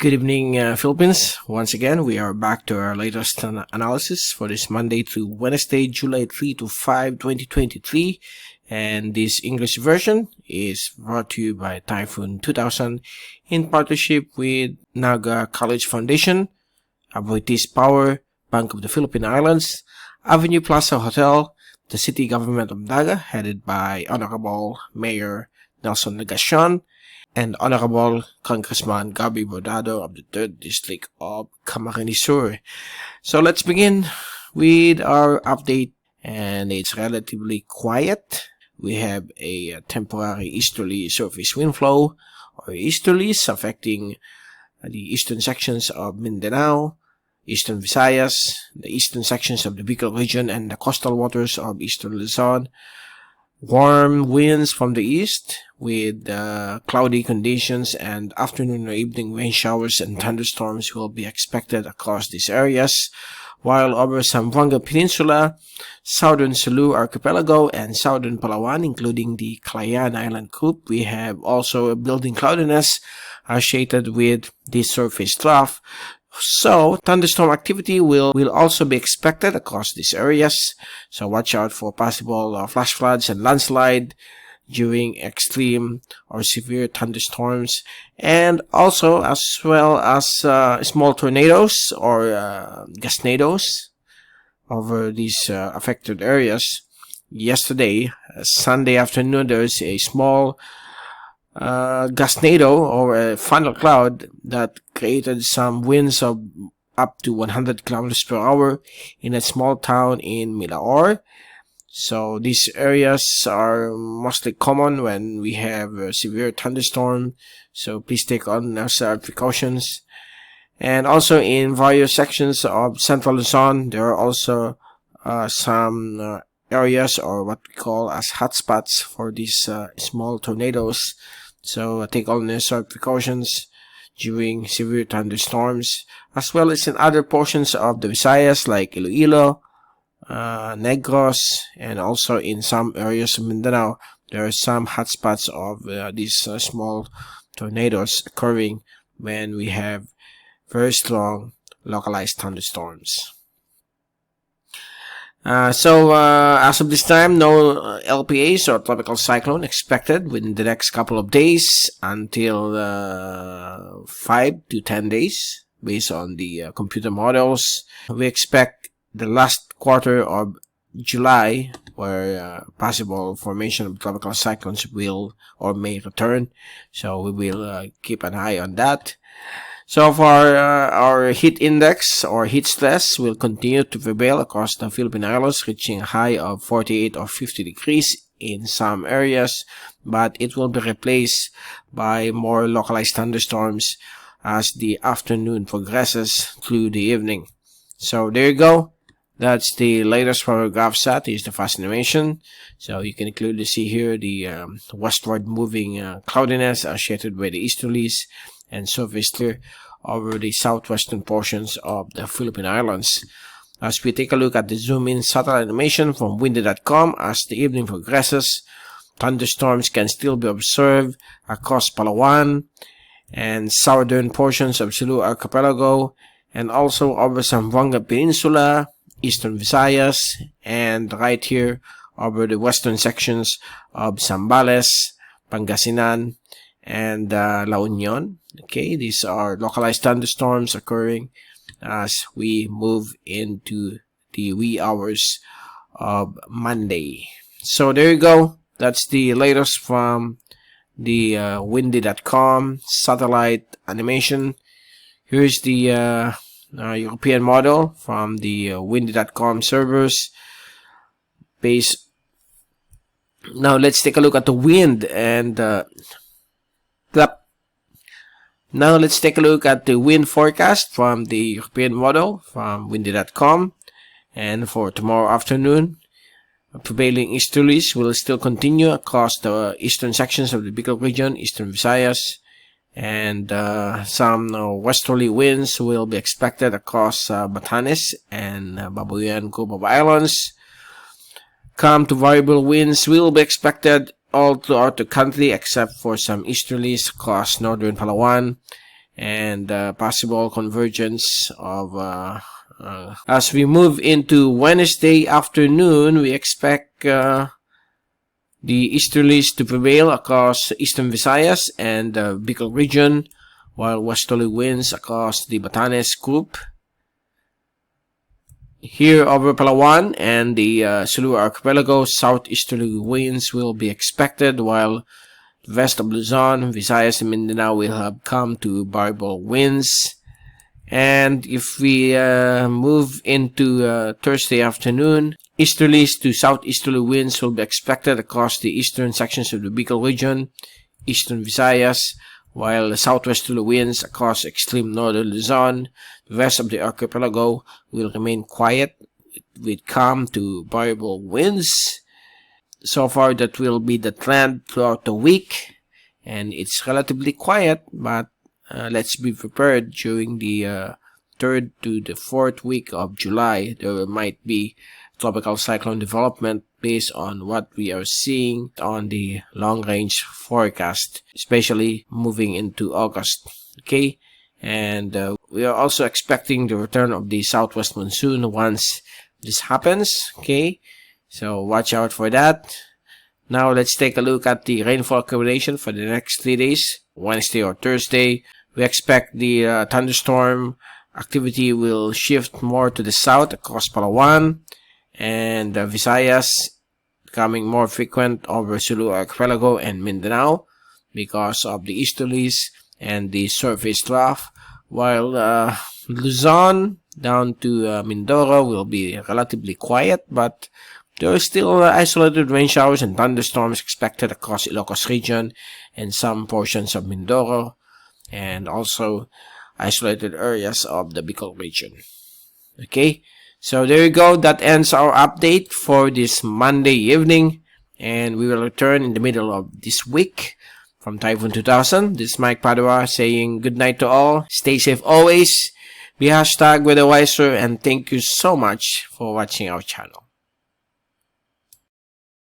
Good evening, Philippines. Once again, we are back to our latest analysis for this Monday through Wednesday, July 3 to 5, 2023. And this English version is brought to you by Typhoon2000 in partnership with Naga College Foundation, Aboitiz Power, Bank of the Philippine Islands, Avenue Plaza Hotel, the City Government of Naga, headed by Honorable Mayor Nelson Legacion, and Honorable Congressman Gabi Bordado of the 3rd District of Camarines Sur. So let's begin with our update, and it's relatively quiet. We have a temporary easterly surface wind flow, or easterlies, affecting the eastern sections of Mindanao, eastern Visayas, the eastern sections of the Bicol region, and the coastal waters of eastern Luzon. Warm winds from the east with cloudy conditions, and afternoon or evening rain showers and thunderstorms will be expected across these areas, while over Zamboanga Peninsula, southern Sulu Archipelago, and southern Palawan, including the Calayan Island group, we have also a building cloudiness associated with the surface trough. So, thunderstorm activity will also be expected across these areas. So, watch out for possible flash floods and landslide during extreme or severe thunderstorms, and also as well as small tornadoes or gasnados over these affected areas. Yesterday, Sunday afternoon, there's a small gasnado or a funnel cloud that created some winds of up to 100 kilometers per hour in a small town in Milaor. So these areas are mostly common when we have a severe thunderstorm, so please take on necessary precautions. And also in various sections of Central Luzon, there are also some areas, or what we call as hotspots, for these small tornadoes. So take all necessary precautions during severe thunderstorms, as well as in other portions of the Visayas like Iloilo, Negros, and also in some areas of Mindanao. There are some hotspots of these small tornadoes occurring when we have very strong localized thunderstorms. As of this time, no LPAs or tropical cyclone expected within the next couple of days until 5 to 10 days based on the computer models. We expect the last quarter of July where possible formation of tropical cyclones will or may return. So we will keep an eye on that. So far, our heat index or heat stress will continue to prevail across the Philippine Islands, reaching a high of 48 or 50 degrees in some areas, but it will be replaced by more localized thunderstorms as the afternoon progresses through the evening. So there you go. That's the latest from our GraphSat. Is the fast animation. So you can clearly see here the westward moving cloudiness associated with the easterlies and surface clear over the southwestern portions of the Philippine Islands. As we take a look at the zoom-in satellite animation from windy.com, as the evening progresses, thunderstorms can still be observed across Palawan and southern portions of Sulu Archipelago, and also over Zamboanga Peninsula, eastern Visayas, and right here over the western sections of Zambales, Pangasinan, and La Union. Okay, these are localized thunderstorms occurring as we move into the wee hours of Monday. So there you go. That's the latest from the windy.com satellite animation. Here's the European model from the windy.com servers. Now let's take a look at the wind and Now let's take a look at the wind forecast from the European model from windy.com. And for tomorrow afternoon, prevailing easterlies will still continue across the eastern sections of the Bicol region, eastern Visayas, and some westerly winds will be expected across Batanes and Babuyan group of islands. Calm to variable winds will be expected all throughout the country except for some easterlies across northern Palawan and possible convergence of as we move into Wednesday afternoon. We expect the easterlies to prevail across eastern Visayas and the Bicol region, while westerly winds across the Batanes group. Here over Palawan and the Sulu archipelago, southeasterly winds will be expected, while the west of Luzon, Visayas, and Mindanao will have come to variable winds. And if we move into Thursday afternoon, easterlies to southeasterly winds will be expected across the eastern sections of the Bicol region, eastern Visayas, while the southwesterly winds across extreme northern Luzon, the west of the archipelago will remain quiet with calm to variable winds. So far, that will be the trend throughout the week, and it's relatively quiet, but let's be prepared during the 3rd to the 4th week of July. There might be tropical cyclone development based on what we are seeing on the long-range forecast, especially moving into August. Okay, and we are also expecting the return of the southwest monsoon once this happens. Okay, so watch out for that. Now let's take a look at the rainfall accumulation for the next 3 days, Wednesday or Thursday. We expect the thunderstorm activity will shift more to the south across Palawan and Visayas, becoming more frequent over Sulu archipelago and Mindanao because of the easterlies and the surface trough, while Luzon down to Mindoro will be relatively quiet, but there are still isolated rain showers and thunderstorms expected across Ilocos region and some portions of Mindoro, and also isolated areas of the Bicol region. Okay, so there you go. That ends our update for this Monday evening, and we will return in the middle of this week from Typhoon 2000. This is Mike Padua saying good night to all. Stay safe always. Be #weatherwiser, and thank you so much for watching our channel.